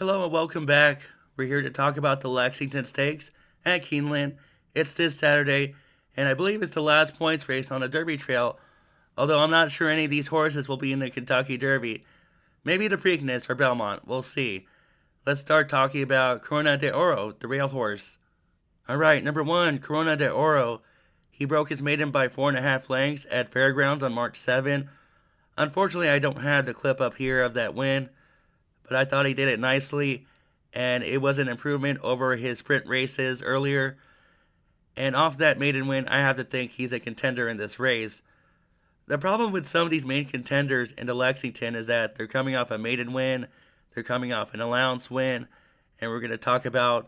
Hello and welcome back. We're here to talk about the Lexington Stakes at Keeneland. It's this Saturday, and I believe it's the last points race on the Derby Trail, although I'm not sure any of these horses will be in the Kentucky Derby. Maybe the Preakness or Belmont, we'll see. Let's start talking about Corona de Oro, the rail horse. Alright, number one, Corona de Oro. He broke his maiden by 4.5 lengths at Fairgrounds on March 7. Unfortunately, I don't have the clip up here of that win, but I thought he did it nicely, and it was an improvement over his sprint races earlier. And off that maiden win, I have to think he's a contender in this race. The problem with some of these main contenders into Lexington is that they're coming off a maiden win, they're coming off an allowance win, and we're going to talk about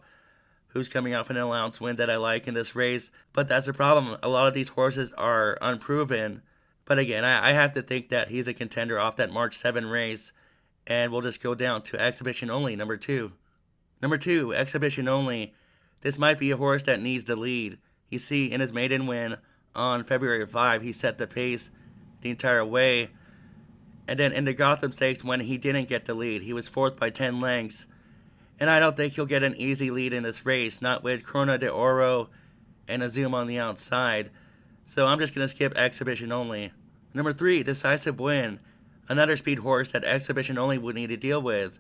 who's coming off an allowance win that I like in this race. But that's the problem. A lot of these horses are unproven. But again, I have to think that he's a contender off that March 7 race. And we'll just go down to Exhibition Only, number two. Number two, Exhibition Only. This might be a horse that needs the lead. You see, in his maiden win on February 5, he set the pace the entire way. And then in the Gotham Stakes, when he didn't get the lead, he was fourth by 10 lengths. And I don't think he'll get an easy lead in this race, not with Corona de Oro and a zoom on the outside. So I'm just going to skip Exhibition Only. Number three, Decisive Win. Another speed horse that Exhibition Only would need to deal with.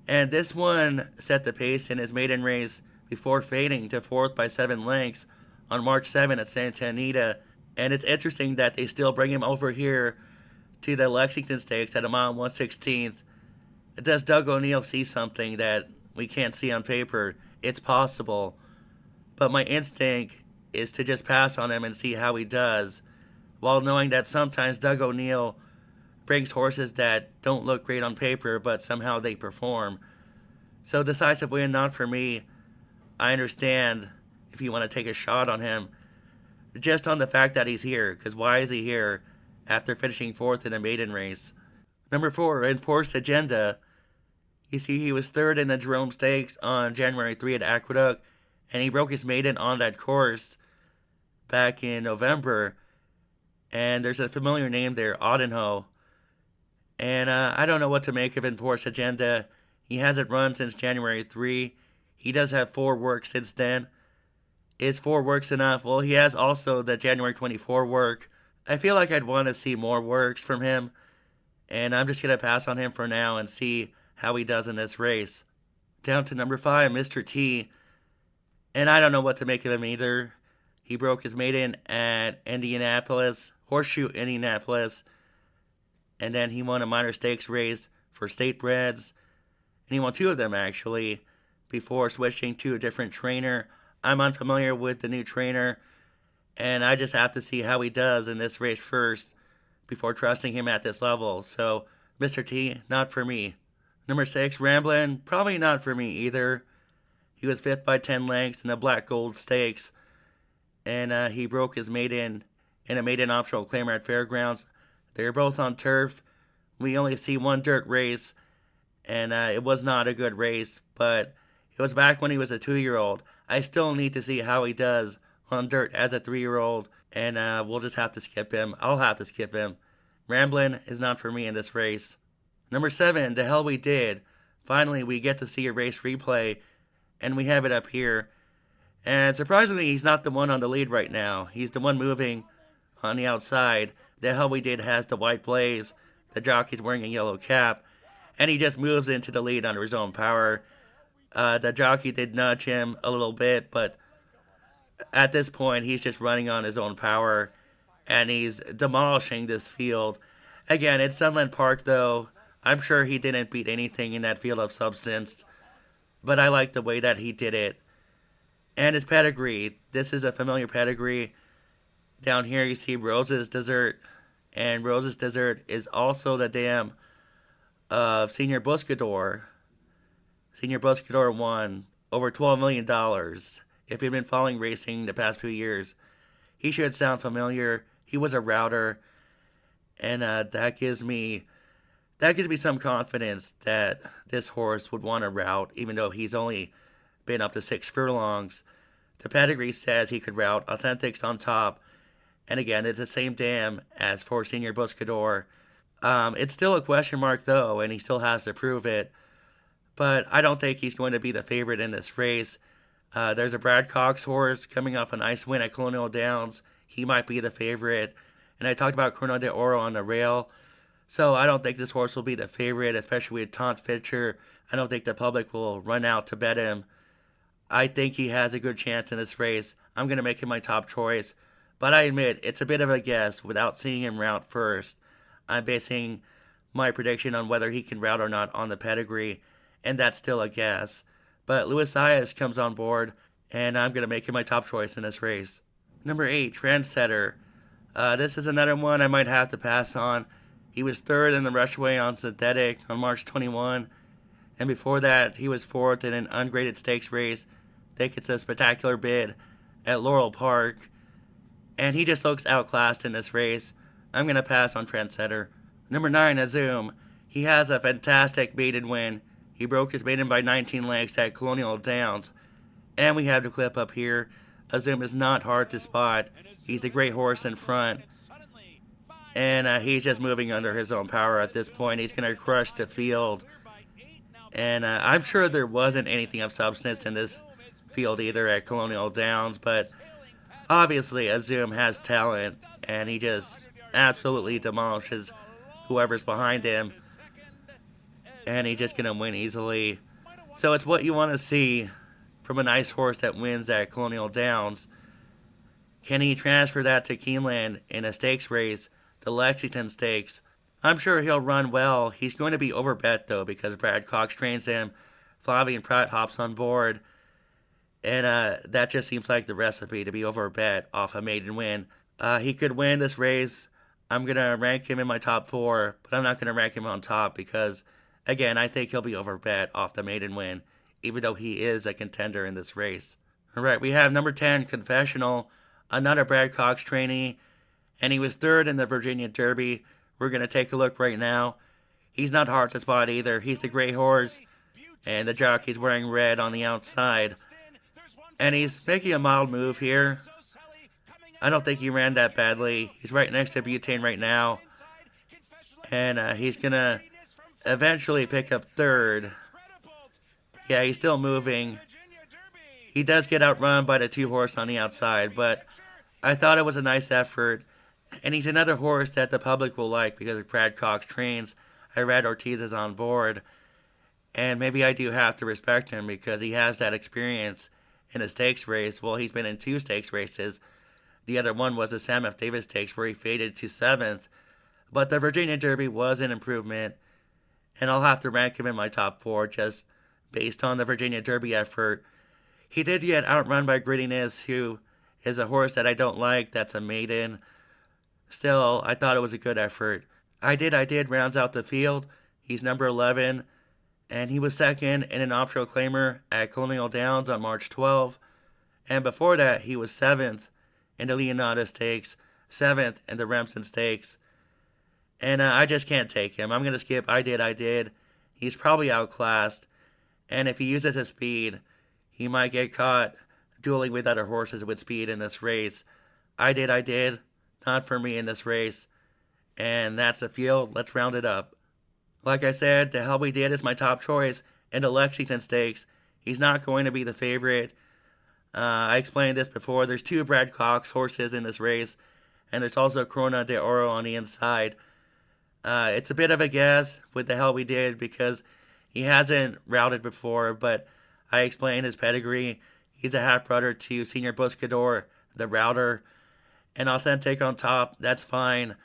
And this one set the pace in his maiden race before fading to fourth by 7 lengths on March 7 at Santa Anita. And it's interesting that they still bring him over here to the Lexington Stakes at a mile 1/16th. Does Doug O'Neill see something that we can't see on paper? It's possible. But my instinct is to just pass on him and see how he does, while knowing that sometimes Doug O'Neill brings horses that don't look great on paper, but somehow they perform. So Decisive Win, not for me. I understand if you want to take a shot on him, just on the fact that he's here, because why is he here after finishing fourth in a maiden race? Number four, Enforced Agenda. You see, he was third in the Jerome Stakes on January 3 at Aqueduct, and he broke his maiden on that course back in November. And there's a familiar name there, Audenho. And I don't know what to make of Enforced Agenda. He hasn't run since January 3. He does have 4 works since then. Is 4 works enough? Well, he has also the January 24 work. I feel like I'd want to see more works from him. And I'm just going to pass on him for now and see how he does in this race. Down to number 5, Mr. T. And I don't know what to make of him either. He broke his maiden at Indianapolis, Horseshoe Indianapolis. And then he won a minor stakes race for state breds. And he won 2 of them, actually, before switching to a different trainer. I'm unfamiliar with the new trainer, and I just have to see how he does in this race first before trusting him at this level. So, Mr. T, not for me. Number 6, Ramblin', probably not for me either. He was 5th by 10 lengths in the Black Gold Stakes, and he broke his maiden in a maiden optional claimer at Fairgrounds. They were both on turf. We only see one dirt race, and it was not a good race, but it was back when he was a 2-year-old. I still need to see how he does on dirt as a 3-year-old, and we'll just have to skip him. I'll have to skip him. Ramblin' is not for me in this race. Number 7, The Hell We Did. Finally, we get to see a race replay, and we have it up here. And surprisingly, he's not the one on the lead right now. He's the one moving on the outside. The Hell We Did has the white blaze. The jockey's wearing a yellow cap. And he just moves into the lead under his own power. The jockey did nudge him a little bit, but at this point, he's just running on his own power. And he's demolishing this field. Again, it's Sunland Park, though. I'm sure he didn't beat anything in that field of substance. But I like the way that he did it. And his pedigree. This is a familiar pedigree. Down here you see Rose's Dessert. And Rose's Dessert is also the dam of Senior Buscador. Senior Buscador won over $12 million. If you've been following racing the past few years, he should sound familiar. He was a router. And that gives me some confidence that this horse would want to route, even though he's only been up to 6 furlongs. The pedigree says he could route. Authentics on top. And again, it's the same dam as for Senior Buscador. It's still a question mark, though, and he still has to prove it. but I don't think he's going to be the favorite in this race. There's a Brad Cox horse coming off a nice win at Colonial Downs. He might be the favorite. And I talked about Corona de Oro on the rail. So I don't think this horse will be the favorite, especially with Taunt Fisher. I don't think the public will run out to bet him. I think he has a good chance in this race. I'm going to make him my top choice. But I admit, it's a bit of a guess without seeing him route first. I'm basing my prediction on whether he can route or not on the pedigree, and that's still a guess. But Luis Saez comes on board, and I'm going to make him my top choice in this race. Number 8, Trendsetter. This is another one I might have to pass on. He was third in the Rushway on Synthetic on March 21, and before that, he was fourth in an ungraded stakes race. I think it's a spectacular bid at Laurel Park, and he just looks outclassed in this race. I'm going to pass on Trendsetter. Number 9, Azum. He has a fantastic maiden win. He broke his maiden by 19 lengths at Colonial Downs. And we have the clip up here. Azum is not hard to spot. He's a great horse in front. And he's just moving under his own power at this point. He's going to crush the field. And I'm sure there wasn't anything of substance in this field either at Colonial Downs. But obviously, Azum has talent. And he just absolutely demolishes whoever's behind him. And he's just going to win easily. So it's what you want to see from a nice horse that wins at Colonial Downs. Can he transfer that to Keeneland in a stakes race, the Lexington Stakes? I'm sure he'll run well. He's going to be overbet, though, because Brad Cox trains him. Flavian Pratt hops on board. And that just seems like the recipe to be overbet off a maiden win. He could win this race. I'm going to rank him in my top 4, but I'm not going to rank him on top because, again, I think he'll be overbet off the maiden win, even though he is a contender in this race. All right, we have number 10, Confessional, another Brad Cox trainee, and he was third in the Virginia Derby. We're going to take a look right now. He's not hard to spot either. He's the gray horse, and the jockey's wearing red on the outside. And he's making a mild move here. I don't think he ran that badly. He's right next to Butane right now. And he's going to eventually pick up third. Yeah, he's still moving. He does get outrun by the 2 horse on the outside, but I thought it was a nice effort. And he's another horse that the public will like because Brad Cox trains. I read Ortiz is on board. And maybe I do have to respect him because he has that experience in a stakes race. Well, he's been in 2 stakes races. The other one was the Sam F. Davis Stakes where he faded to 7th. But the Virginia Derby was an improvement. And I'll have to rank him in my top 4 just based on the Virginia Derby effort. He did get outrun by Grittiness, who is a horse that I don't like. That's a maiden. Still, I thought it was a good effort. I did rounds out the field. He's number 11. And he was second in an optional claimer at Colonial Downs on March 12. And before that, he was 7th in the Leonardo Stakes, 7th in the Remsen Stakes. And I just can't take him. I'm going to skip I did. He's probably outclassed. And if he uses his speed, he might get caught dueling with other horses with speed in this race. I did. Not for me in this race. And that's the field. Let's round it up. Like I said, the Hell We Did is my top choice in the Lexington Stakes. He's not going to be the favorite. I explained this before. There's 2 Brad Cox horses in this race, and there's also Corona de Oro on the inside. It's a bit of a guess with the Hell We Did because he hasn't routed before, but I explained his pedigree. He's a half-brother to Senior Buscador, the router, and Authentic on top. That's fine.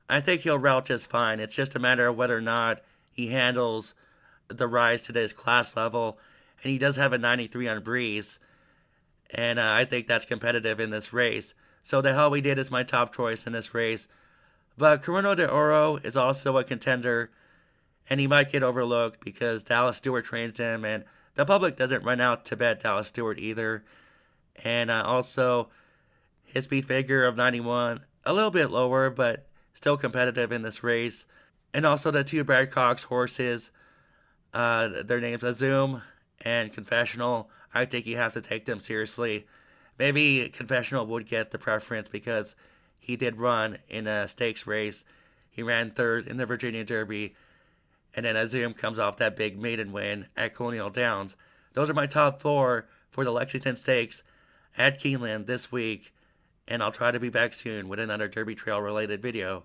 I think he'll route just fine. It's just a matter of whether or not he handles the rise to this class level, and he does have a 93 on Breeze, and I think that's competitive in this race. So the Hell We Did is my top choice in this race. But Corona de Oro is also a contender, and he might get overlooked because Dallas Stewart trains him, and the public doesn't run out to bet Dallas Stewart either. And also, his speed figure of 91, a little bit lower, but still competitive in this race. And also the 2 Brad Cox horses, their names Azum and Confessional. I think you have to take them seriously. Maybe Confessional would get the preference because he did run in a stakes race. He ran 3rd in the Virginia Derby. and then Azum comes off that big maiden win at Colonial Downs. Those are my top four for the Lexington Stakes at Keeneland this week, and I'll try to be back soon with another Derby Trail related video.